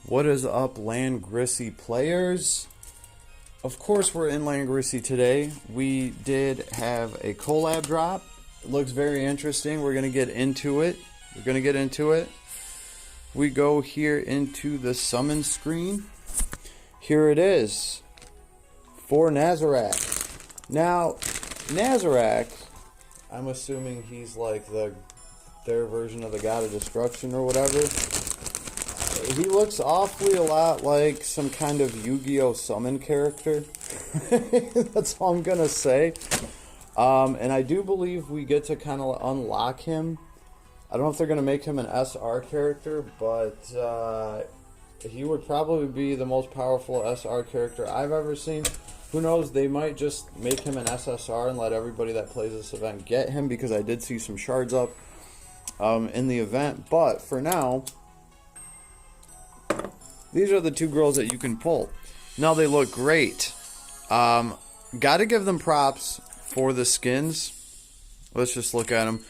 What is up, Langrissy players? Of course, we're in Langrissy today. We did have a collab drop. It looks very interesting. We're going to get into it. We go here into the summon screen. Here it is for Nazarak. Now, Nazarak, I'm assuming he's like their version of the God of Destruction or whatever. He looks awfully a lot like some kind of Yu-Gi-Oh! Summon character. That's all I'm gonna say. And I do believe we get to kind of unlock him. I don't know if they're gonna make him an SR character, but he would probably be the most powerful SR character I've ever seen. Who knows, they might just make him an SSR and let everybody that plays this event get him, because I did see some shards up in the event. But for now, these are the two girls that you can pull. Now, they look great. Gotta give them props for the skins. Let's just look at them.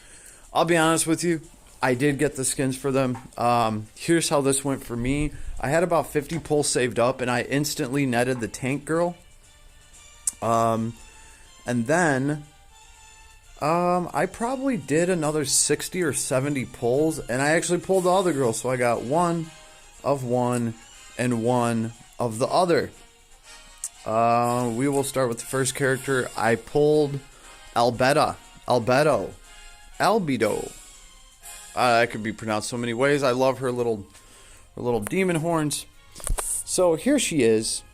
I'll be honest with you, I did get the skins for them. Here's how this went for me. I had about 50 pulls saved up, and I instantly netted the tank girl. And then I probably did another 60 or 70 pulls, and I actually pulled the other girl, so I got one of one and one of the other. We will start with the first character. I pulled Albedo. That could be pronounced so many ways. I love her little demon horns. So here she is.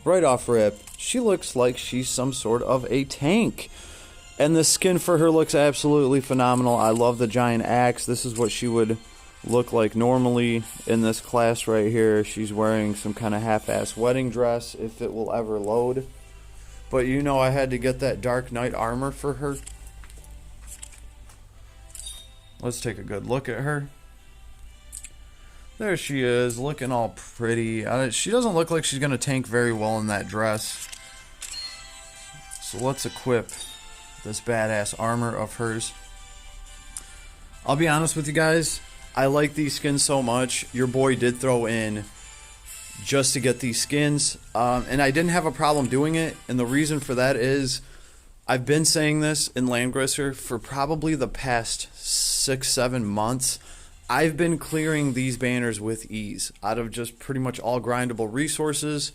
Right off rip, she looks like she's some sort of a tank. And the skin for her looks absolutely phenomenal. I love the giant axe. This is what she would look like normally in this class right here. She's wearing some kind of half-ass wedding dress, if it will ever load. But you know, I had to get that Dark Knight armor for her. Let's take a good look at her. There she is, looking all pretty. She doesn't look like she's going to tank very well in that dress. So let's equip this badass armor of hers. I'll be honest with you guys, I like these skins so much. Your boy did throw in just to get these skins, and I didn't have a problem doing it, and the reason for that is I've been saying this in Langrisser for probably the past 6-7 months. I've been clearing these banners with ease out of just pretty much all grindable resources.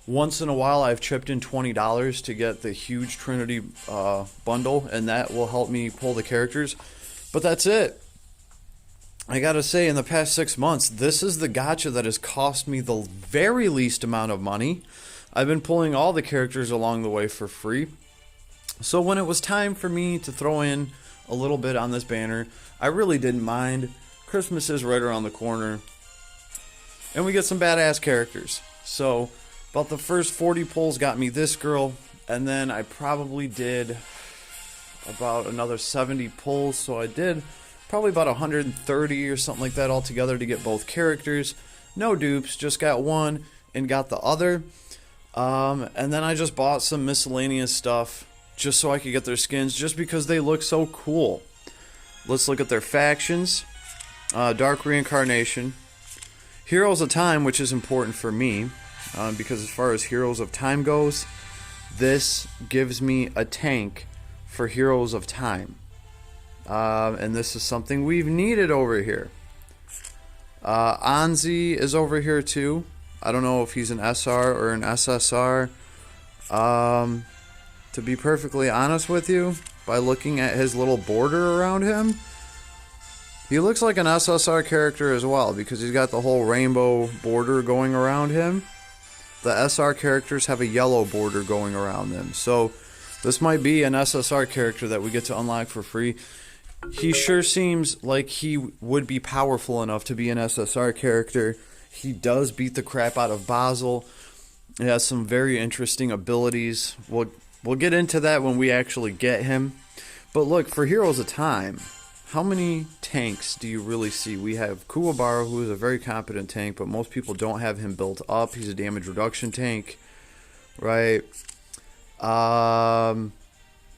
Once in a while, I've chipped in $20 to get the huge Trinity bundle, and that will help me pull the characters. But that's it. I gotta say, in the past 6 months, this is the gacha that has cost me the very least amount of money. I've been pulling all the characters along the way for free. So when it was time for me to throw in a little bit on this banner, I really didn't mind. Christmas is right around the corner, and we get some badass characters. So about the first 40 pulls got me this girl, and then I probably did about another 70 pulls, so I did probably about 130 or something like that altogether to get both characters. No dupes, just got one and got the other. And then I just bought some miscellaneous stuff just so I could get their skins, just because they look so cool. Let's look at their factions. Dark Reincarnation. Heroes of Time, which is important for me, because as far as Heroes of Time goes, this gives me a tank for Heroes of Time. And this is something we've needed over here. Anzi is over here too. I don't know if he's an SR or an SSR. To be perfectly honest with you, by looking at his little border around him, he looks like an SSR character as well, because he's got the whole rainbow border going around him. The SR characters have a yellow border going around them. So this might be an SSR character that we get to unlock for free. He sure seems like he would be powerful enough to be an SSR character. He does beat the crap out of Basel. He has some very interesting abilities. We'll get into that when we actually get him. But look, for Heroes of Time, how many tanks do you really see? We have Kuwabara, who is a very competent tank, but most people don't have him built up. He's a damage reduction tank, right? And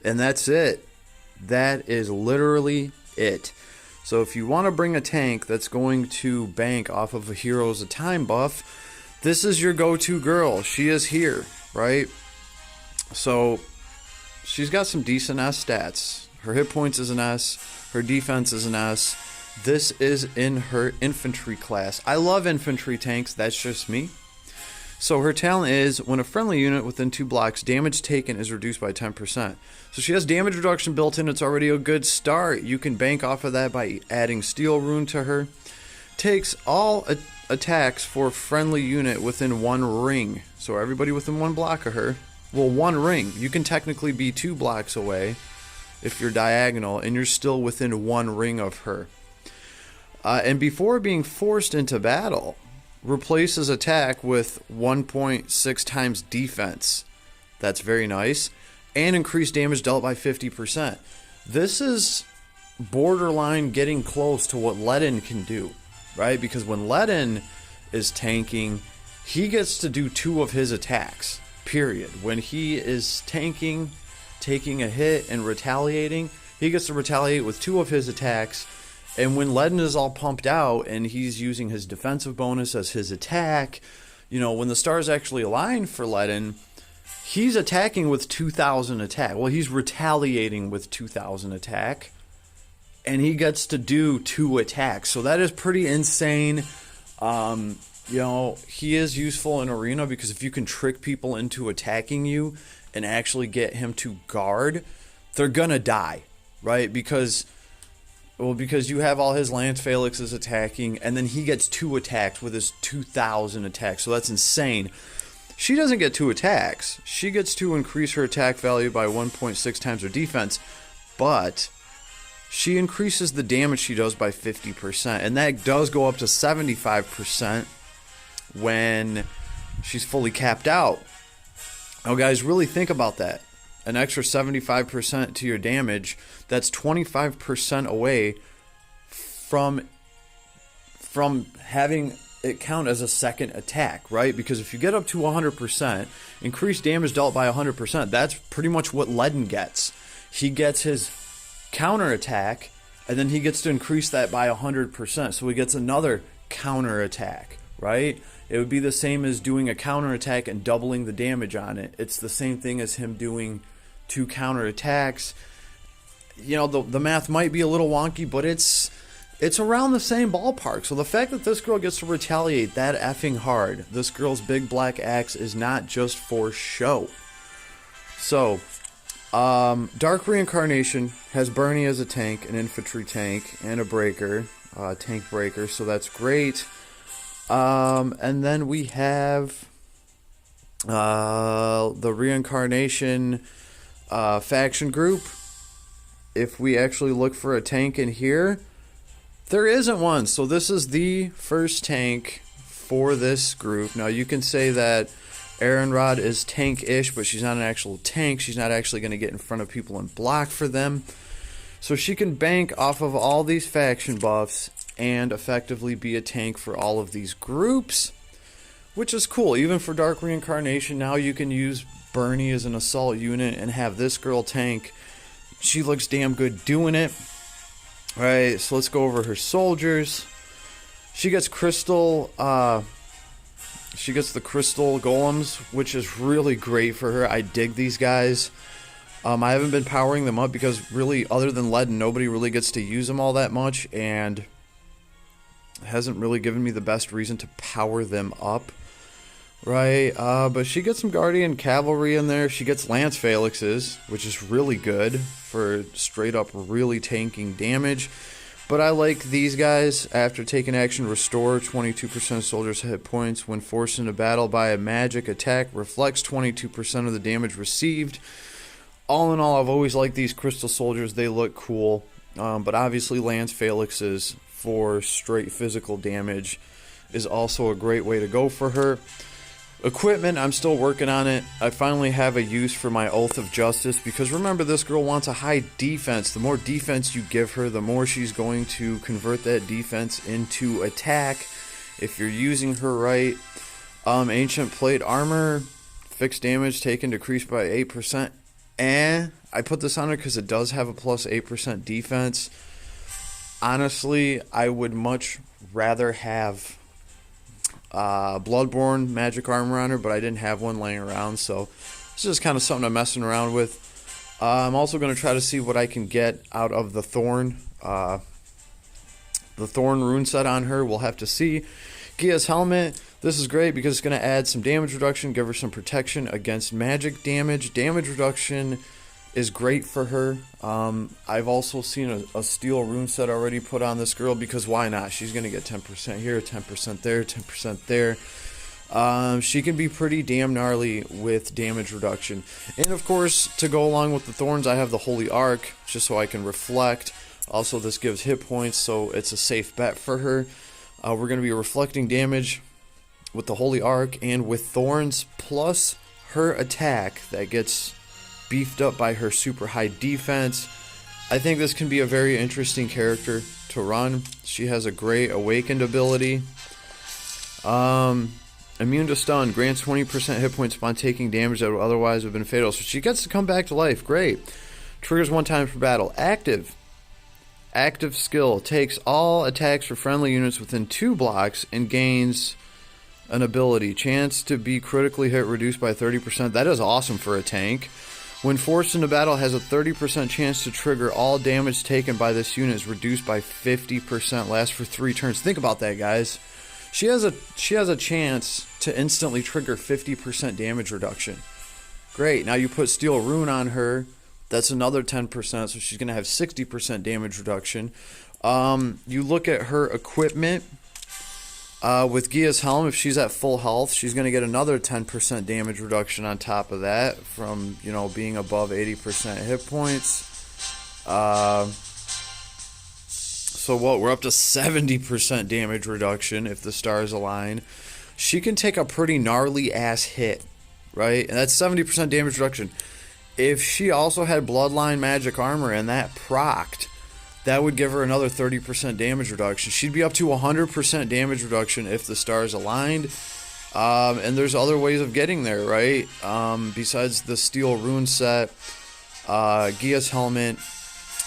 that's it. That is literally it. So if you want to bring a tank that's going to bank off of a Heroes of Time buff, this is your go-to girl. She is here, right? So she's got some decent S stats. Her hit points is an S. Her defense is an S. This is in her infantry class. I love infantry tanks. That's just me. So her talent is, when a friendly unit within 2 blocks, damage taken is reduced by 10%. So she has damage reduction built in. It's already a good start. You can bank off of that by adding Steel Rune to her. Takes all attacks for a friendly unit within 1 ring. So everybody within 1 block of her. Well, 1 ring. You can technically be 2 blocks away if you're diagonal, and you're still within 1 ring of her. And before being forced into battle, replaces attack with 1.6 times defense. That's very nice. And increased damage dealt by 50%. This is borderline getting close to what Ledin can do, right? Because when Ledin is tanking, he gets to do 2 of his attacks, period. When he is tanking, taking a hit, and retaliating, he gets to retaliate with 2 of his attacks. And when Ledin is all pumped out and he's using his defensive bonus as his attack, you know, when the stars actually align for Ledin, he's attacking with 2,000 attack. Well, he's retaliating with 2,000 attack, and he gets to do 2 attacks. So that is pretty insane. You know, he is useful in Arena because if you can trick people into attacking you and actually get him to guard, they're gonna die, right? Because you have all his Lance Felixes attacking, and then he gets 2 attacks with his 2,000 attacks. So that's insane. She doesn't get 2 attacks. She gets to increase her attack value by 1.6 times her defense, but she increases the damage she does by 50%, and that does go up to 75% when she's fully capped out. Now, guys, really think about that. An extra 75% to your damage, that's 25% away from having it count as a second attack, right? Because if you get up to 100%, increased damage dealt by 100%, that's pretty much what Ledin gets. He gets his counter attack, and then he gets to increase that by 100%, so he gets another counter attack, right? It would be the same as doing a counter attack and doubling the damage on it. It's the same thing as him doing 2 counter attacks. You know, the math might be a little wonky, but it's around the same ballpark. So the fact that this girl gets to retaliate that effing hard, this girl's big black axe, is not just for show. So, Dark Reincarnation has Bernie as a tank, an infantry tank, and a breaker, tank breaker, so that's great. And then we have the Reincarnation faction group. If we actually look for a tank in here, there isn't one. So this is the first tank for this group. Now you can say that Aaronrod is tank-ish, but she's not an actual tank. She's not actually going to get in front of people and block for them. So she can bank off of all these faction buffs and effectively be a tank for all of these groups, which is cool. Even for Dark Reincarnation, now you can use Bernie as an assault unit and have this girl tank. She looks damn good doing it. Alright, so let's go over her soldiers. She gets crystal, she gets the crystal golems, which is really great for her. I dig these guys. I haven't been powering them up because really, other than Ledin, nobody really gets to use them all that much, and it hasn't really given me the best reason to power them up. Right, but she gets some Guardian Cavalry in there. She gets Lance Felixes, which is really good for straight up really tanking damage. But I like these guys. After taking action, restore 22% of soldiers' hit points when forced into battle by a magic attack. Reflects 22% of the damage received. All in all, I've always liked these crystal soldiers. They look cool. But obviously Lance Felixes for straight physical damage is also a great way to go for her. Equipment, I'm still working on it. I finally have a use for my Oath of Justice, because remember, this girl wants a high defense. The more defense you give her, the more she's going to convert that defense into attack if you're using her right. Ancient Plate Armor, fixed damage taken decreased by 8%. I put this on her because it does have a plus 8% defense. Honestly, I would much rather have Bloodborne magic armor on her, but I didn't have one laying around, so it's just kind of something I'm messing around with. I'm also going to try to see what I can get out of the Thorn. The Thorn rune set on her, we'll have to see. Gia's helmet, this is great because it's going to add some damage reduction, give her some protection against magic damage. Damage reduction is great for her. I've also seen a steel rune set already put on this girl because why not? She's going to get 10% here, 10% there, 10% there. She can be pretty damn gnarly with damage reduction. And of course, to go along with the thorns, I have the Holy Arc, just so I can reflect. Also, this gives hit points, so it's a safe bet for her. We're going to be reflecting damage with the Holy Arc and with thorns, plus her attack that gets beefed up by her super high defense. I think this can be a very interesting character to run. She has a great awakened ability. Immune to stun, grants 20% hit points upon taking damage that would otherwise have been fatal. So she gets to come back to life. Great. Triggers one time per battle. Active skill, takes all attacks for friendly units within 2 blocks and gains an ability. Chance to be critically hit reduced by 30%. That is awesome for a tank. When forced into battle, has a 30% chance to trigger all damage taken by this unit is reduced by 50%. Lasts for 3 turns. Think about that, guys. She has a chance to instantly trigger 50% damage reduction. Great. Now you put Steel Rune on her. That's another 10%, so she's going to have 60% damage reduction. You look at her equipment. With Gia's Helm, if she's at full health, she's going to get another 10% damage reduction on top of that from, being above 80% hit points. So what? We're up to 70% damage reduction if the stars align. She can take a pretty gnarly ass hit, right? And that's 70% damage reduction. If she also had Bloodline magic armor and that procced, that would give her another 30% damage reduction. She'd be up to 100% damage reduction if the stars aligned. And there's other ways of getting there, right? Besides the steel rune set, Gia's helmet,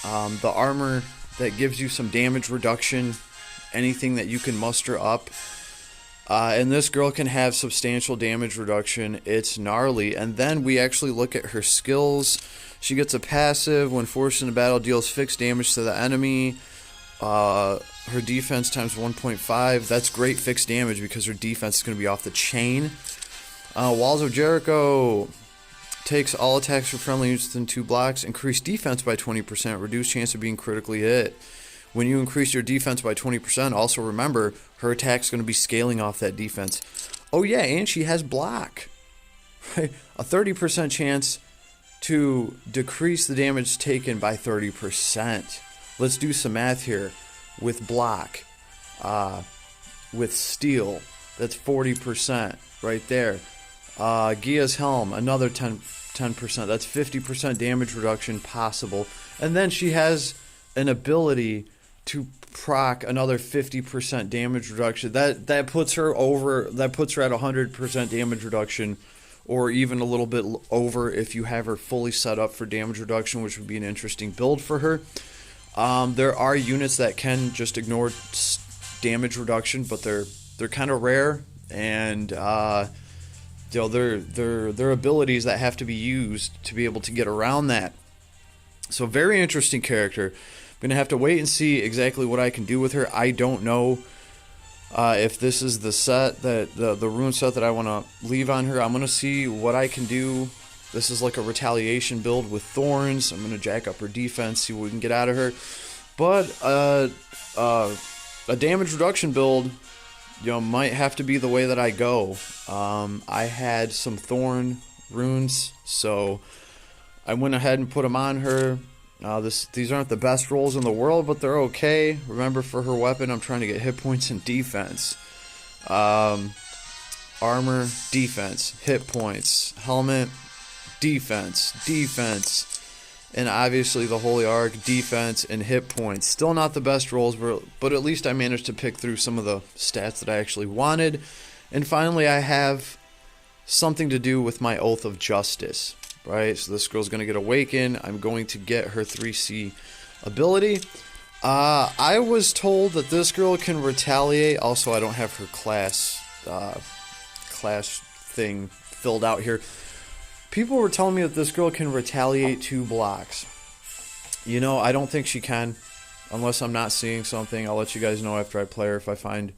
the armor that gives you some damage reduction, anything that you can muster up. And this girl can have substantial damage reduction. It's gnarly. And then we actually look at her skills. She gets a passive. When forced into battle, deals fixed damage to the enemy. Her defense times 1.5. That's great fixed damage because her defense is going to be off the chain. Walls of Jericho takes all attacks for friendly units within 2 blocks. Increase defense by 20%. Reduce chance of being critically hit. When you increase your defense by 20%, also remember her attack's going to be scaling off that defense. Oh yeah, and she has block. Right? A 30% chance to decrease the damage taken by 30%. Let's do some math here. With block, with steel, that's 40% right there. Gia's helm, another 10%. That's 50% damage reduction possible. And then she has an ability to proc another 50% damage reduction. That puts her over. That puts her at 100% damage reduction, or even a little bit over if you have her fully set up for damage reduction, which would be an interesting build for her. There are units that can just ignore damage reduction, but they're kind of rare, and they're abilities that have to be used to be able to get around that. So very interesting character. I'm gonna have to wait and see exactly what I can do with her. I don't know if this is the set that the rune set that I want to leave on her. I'm gonna see what I can do. This is like a retaliation build with thorns. I'm gonna jack up her defense, see what we can get out of her. But a damage reduction build, might have to be the way that I go. I had some thorn runes, so I went ahead and put them on her. These aren't the best rolls in the world, but they're okay. Remember, for her weapon, I'm trying to get hit points and defense. Armor, defense, hit points, helmet, defense, and obviously the Holy Arc, defense, and hit points. Still not the best rolls, but at least I managed to pick through some of the stats that I actually wanted. And finally, I have something to do with my Oath of Justice, right? So this girl's going to get Awakened. I'm going to get her 3C ability. I was told that this girl can retaliate. Also, I don't have her class thing filled out here. People were telling me that this girl can retaliate 2 blocks. You know, I don't think she can, unless I'm not seeing something. I'll let you guys know after I play her if I find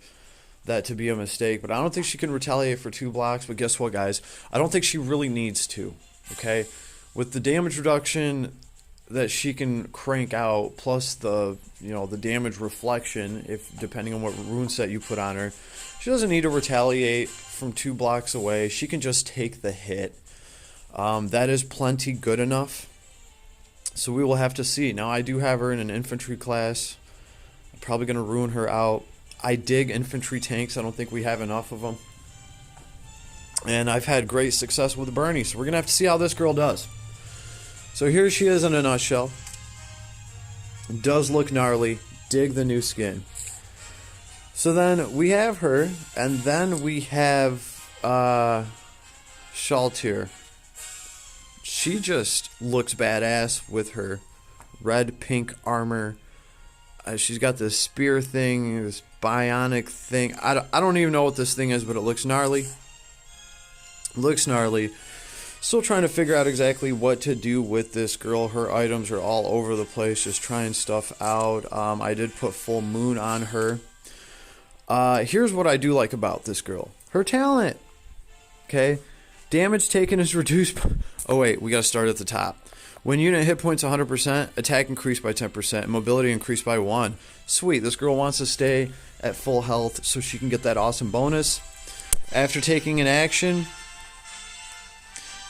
that to be a mistake. But I don't think she can retaliate for 2 blocks. But guess what, guys? I don't think she really needs to. Okay, with the damage reduction that she can crank out, plus the the damage reflection, if depending on what rune set you put on her, she doesn't need to retaliate from 2 blocks away. She can just take the hit. That is plenty good enough. So we will have to see. Now I do have her in an infantry class. I'm probably going to rune her out. I dig infantry tanks. I don't think we have enough of them. And I've had great success with Bernie, so we're going to have to see how this girl does. So here she is in a nutshell. It does look gnarly. Dig the new skin. So then we have her, and then we have Shaltir. She just looks badass with her red-pink armor. She's got this spear thing, this bionic thing. I don't even know what this thing is, but it looks gnarly. Looks gnarly. Still trying to figure out exactly what to do with this girl. Her items are all over the place, just trying stuff out. I did put full moon on her. Here's what I do like about this girl. Her talent. Okay. Damage taken is reduced. Oh wait, we gotta start at the top. When unit hit points 100%, attack increased by 10%, and mobility increased by 1. Sweet, this girl wants to stay at full health so she can get that awesome bonus. After taking an action,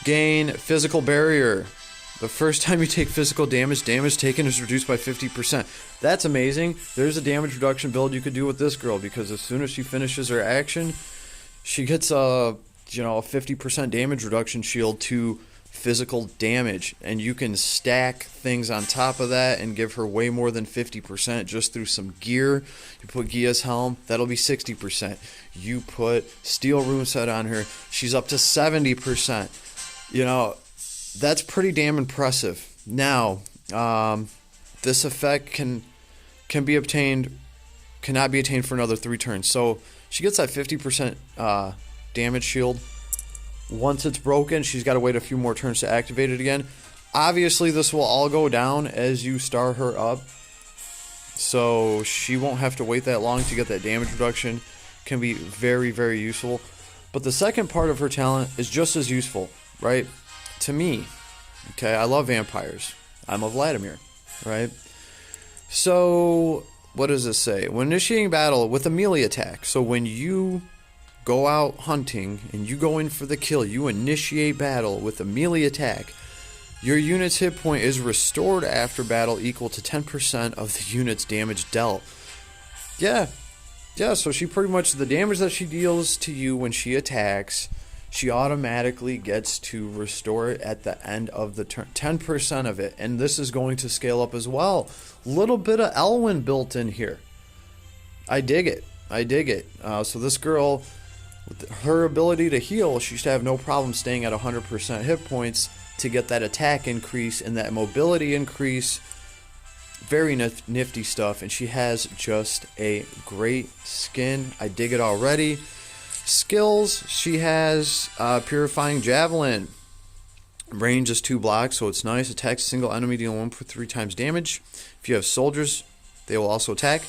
gain physical barrier. The first time you take physical damage, damage taken is reduced by 50%. That's amazing. There's a damage reduction build you could do with this girl, because as soon as she finishes her action, she gets a 50% damage reduction shield to physical damage, and you can stack things on top of that and give her way more than 50% just through some gear. You put Gia's helm, that'll be 60%. You put steel rune set on her, she's up to 70%. That's pretty damn impressive. Now, this effect cannot be obtained for another 3 turns. So she gets that 50% damage shield. Once it's broken, she's got to wait a few more turns to activate it again. Obviously, this will all go down as you star her up, so she won't have to wait that long to get that damage reduction. Can be very, very useful. But the second part of her talent is just as useful, right? To me. Okay, I love vampires. I'm a Vladimir, right? So, what does this say? When initiating battle with a melee attack. So when you go out hunting and you go in for the kill, you initiate battle with a melee attack. Your unit's hit point is restored after battle equal to 10% of the unit's damage dealt. Yeah, so she pretty much, the damage that she deals to you when she attacks, she automatically gets to restore it at the end of the turn. 10% of it. And this is going to scale up as well. Little bit of Elwyn built in here. I dig it. So this girl, with her ability to heal, she should have no problem staying at 100% hit points to get that attack increase and that mobility increase. Very nifty stuff, and she has just a great skin. I dig it already. Skills, she has Purifying Javelin. Range is 2 blocks, so it's nice. Attacks a single enemy, dealing 1/3 times damage. If you have soldiers, they will also attack.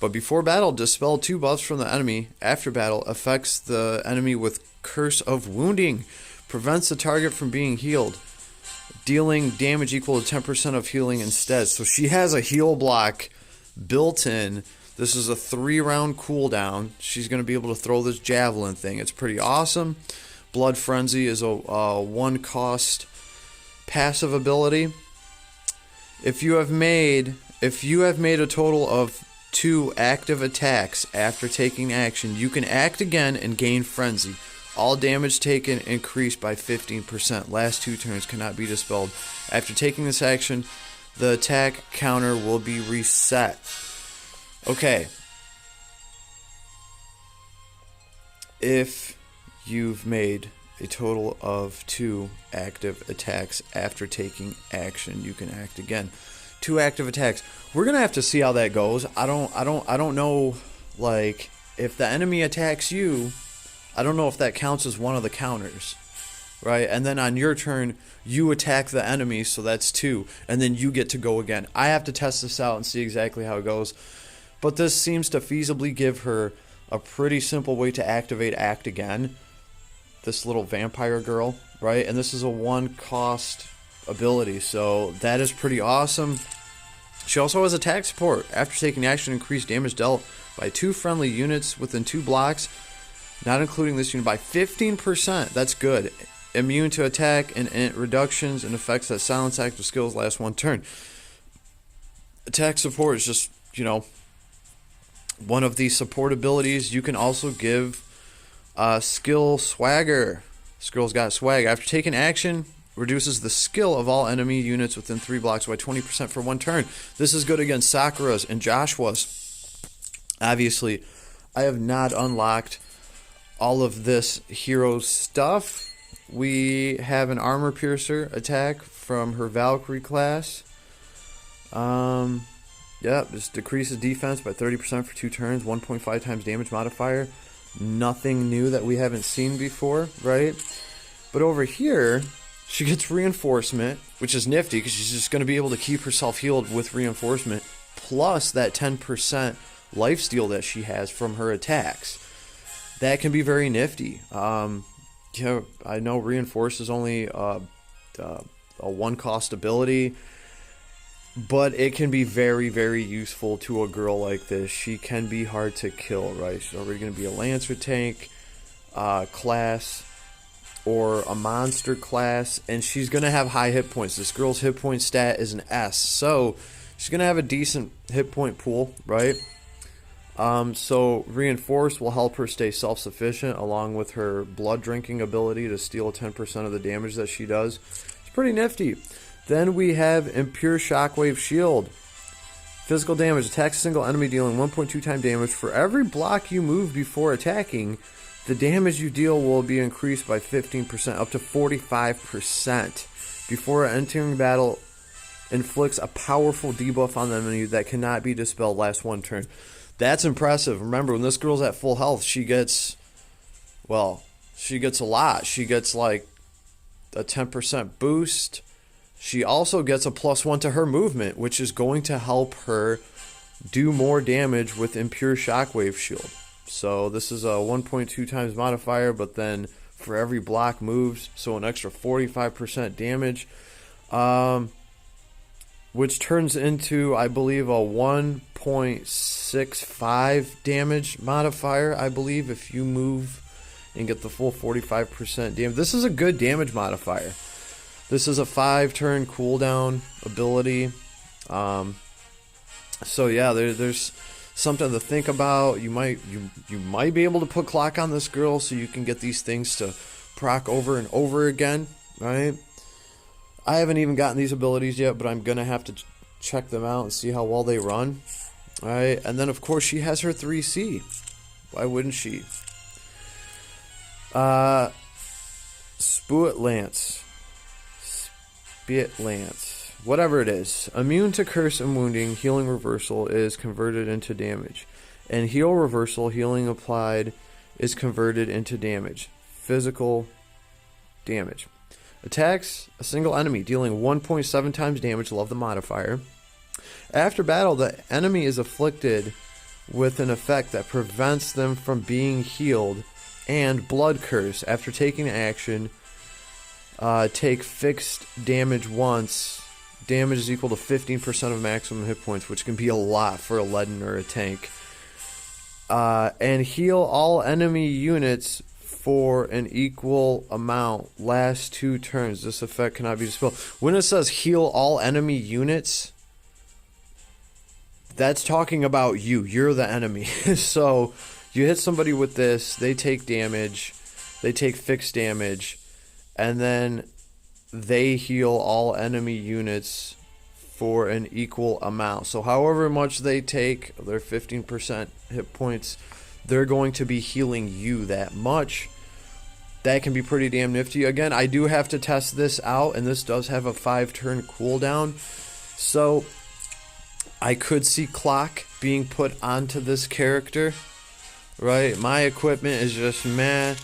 But before battle, dispel 2 buffs from the enemy. After battle, affects the enemy with Curse of Wounding. Prevents the target from being healed, dealing damage equal to 10% of healing instead. So she has a heal block built in. This is a 3-round cooldown. She's going to be able to throw this javelin thing. It's pretty awesome. Blood Frenzy is a 1-cost passive ability. If you have made a total of 2 active attacks after taking action, you can act again and gain Frenzy. All damage taken increased by 15%. Last 2 turns cannot be dispelled. After taking this action, the attack counter will be reset. Okay. If you've made a total of 2 active attacks after taking action, you can act again. 2 active attacks. We're gonna have to see how that goes. I don't know, like, if the enemy attacks you, I don't know if that counts as one of the counters, right? And then on your turn, you attack the enemy, so that's 2, and then you get to go again. I have to test this out and see exactly how it goes, but this seems to feasibly give her a pretty simple way to activate Act Again, this little vampire girl, right? And this is a 1-cost ability, so that is pretty awesome. She also has attack support. After taking action, increase damage dealt by 2 friendly units within 2 blocks, not including this unit, by 15%. That's good. Immune to attack and reductions and effects that silence active skills last 1 turn. Attack support is just, you know, one of these support abilities. You can also give skill swagger. This girl's got swag. After taking action, reduces the skill of all enemy units within 3 blocks by 20% for 1 turn. This is good against Sakura's and Joshua's. Obviously, I have not unlocked all of this hero stuff. We have an armor piercer attack from her Valkyrie class. Yep, this decreases defense by 30% for 2 turns, 1.5 times damage modifier. Nothing new that we haven't seen before, right? But over here, she gets reinforcement, which is nifty because she's just going to be able to keep herself healed with reinforcement, plus that 10% lifesteal that she has from her attacks. That can be very nifty. Yeah, I know reinforce is only a 1-cost ability, but it can be very, very useful to a girl like this. She can be hard to kill, right? She's already going to be a Lancer tank class or a monster class, and she's going to have high hit points. This girl's hit point stat is an S, so she's going to have a decent hit point pool, right? So Reinforce will help her stay self-sufficient along with her blood drinking ability to steal 10% of the damage that she does. It's pretty nifty. Then we have Impure Shockwave Shield. Physical damage. Attacks a single enemy dealing 1.2 times damage. For every block you move before attacking, the damage you deal will be increased by 15%, up to 45%. Before entering battle, inflicts a powerful debuff on the enemy that cannot be dispelled last 1 turn. That's impressive. Remember, when this girl's at full health, she gets, well, she gets a lot. She gets like a 10% boost. She also gets a +1 to her movement, which is going to help her do more damage with Impure Shockwave Shield. So this is a 1.2 times modifier, but then for every block moves, so an extra 45% damage. Which turns into, I believe, a 1.65 damage modifier, I believe, if you move and get the full 45% damage. This is a good damage modifier. This is a 5-turn cooldown ability. So yeah, there's something to think about. You might be able to put clock on this girl so you can get these things to proc over and over again, right? I haven't even gotten these abilities yet, but I'm going to have to check them out and see how well they run. All right, and then, of course, she has her 3C. Why wouldn't she? Spit Lance. Whatever it is. Immune to curse and wounding, healing reversal is converted into damage. And heal reversal, healing applied, is converted into damage. Physical damage. Attacks a single enemy, dealing 1.7 times damage, love the modifier. After battle, the enemy is afflicted with an effect that prevents them from being healed, and Blood Curse. After taking action, take fixed damage once. Damage is equal to 15% of maximum hit points, which can be a lot for a Leaden or a tank. And heal all enemy units for an equal amount last 2 turns. This effect cannot be dispelled. When it says heal all enemy units, that's talking about you. You're the enemy. So you hit somebody with this, they take damage, they take fixed damage, and then they heal all enemy units for an equal amount. So however much they take, their 15% hit points, they're going to be healing you that much. That can be pretty damn nifty. Again, I do have to test this out, and this does have a 5-turn cooldown. So I could see clock being put onto this character, right? My equipment is just meh.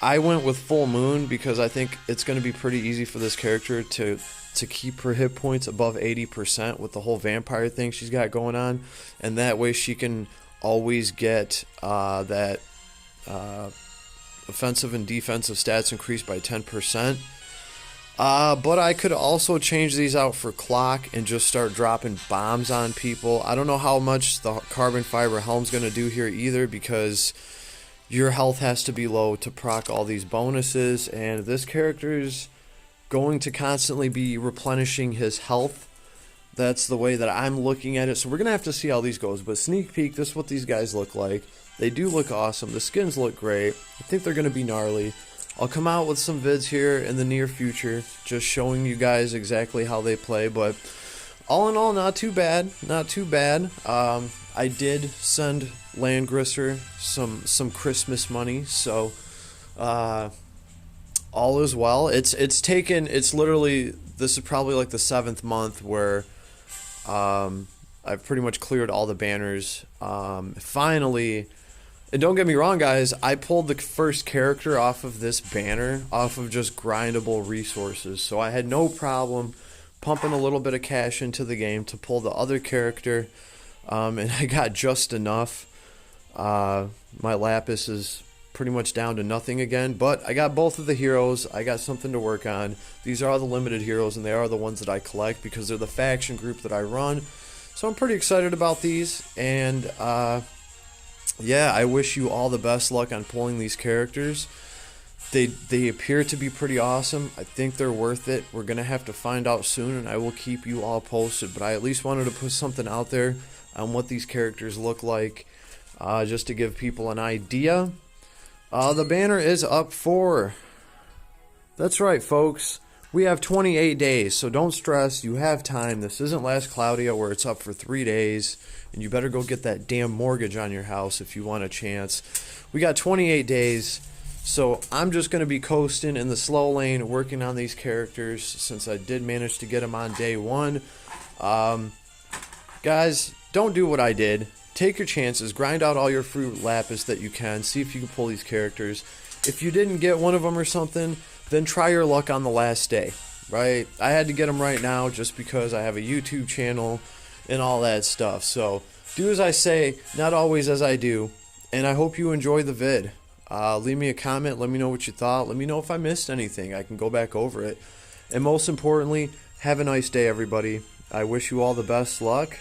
I went with full moon because I think it's going to be pretty easy for this character to keep her hit points above 80% with the whole vampire thing she's got going on, and that way she can always get that offensive and defensive stats increased by 10%. But I could also change these out for clock and just start dropping bombs on people. I don't know how much the carbon fiber helm's going to do here either, because your health has to be low to proc all these bonuses, and this character's going to constantly be replenishing his health. That's the way that I'm looking at it. So we're going to have to see how these goes. But sneak peek, this is what these guys look like. They do look awesome. The skins look great. I think they're going to be gnarly. I'll come out with some vids here in the near future, just showing you guys exactly how they play. But all in all, not too bad. Not too bad. I did send Langrisser some Christmas money, so all is well. It's literally, this is probably like the 7th month where I've pretty much cleared all the banners. Finally, and don't get me wrong, guys, I pulled the first character off of this banner off of just grindable resources, so I had no problem pumping a little bit of cash into the game to pull the other character, and I got just enough. My lapis is pretty much down to nothing again, but I got both of the heroes. I got something to work on. These are all the limited heroes, and they are the ones that I collect because they're the faction group that I run. So I'm pretty excited about these, and yeah, I wish you all the best luck on pulling these characters. They appear to be pretty awesome. I think they're worth it. We're gonna have to find out soon, and I will keep you all posted, but I at least wanted to put something out there on what these characters look like, just to give people an idea. The banner is up for, that's right, folks, we have 28 days, so don't stress, you have time. This isn't Last Claudia where it's up for 3 days, and you better go get that damn mortgage on your house if you want a chance. We got 28 days, so I'm just going to be coasting in the slow lane, working on these characters, since I did manage to get them on day 1. Guys, don't do what I did. Take your chances, grind out all your fruit lapis that you can, see if you can pull these characters. If you didn't get one of them or something, then try your luck on the last day, right? I had to get them right now just because I have a YouTube channel and all that stuff. So do as I say, not always as I do, and I hope you enjoy the vid. Leave me a comment, let me know what you thought, let me know if I missed anything, I can go back over it. And most importantly, have a nice day, everybody. I wish you all the best luck.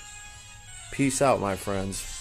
Peace out, my friends.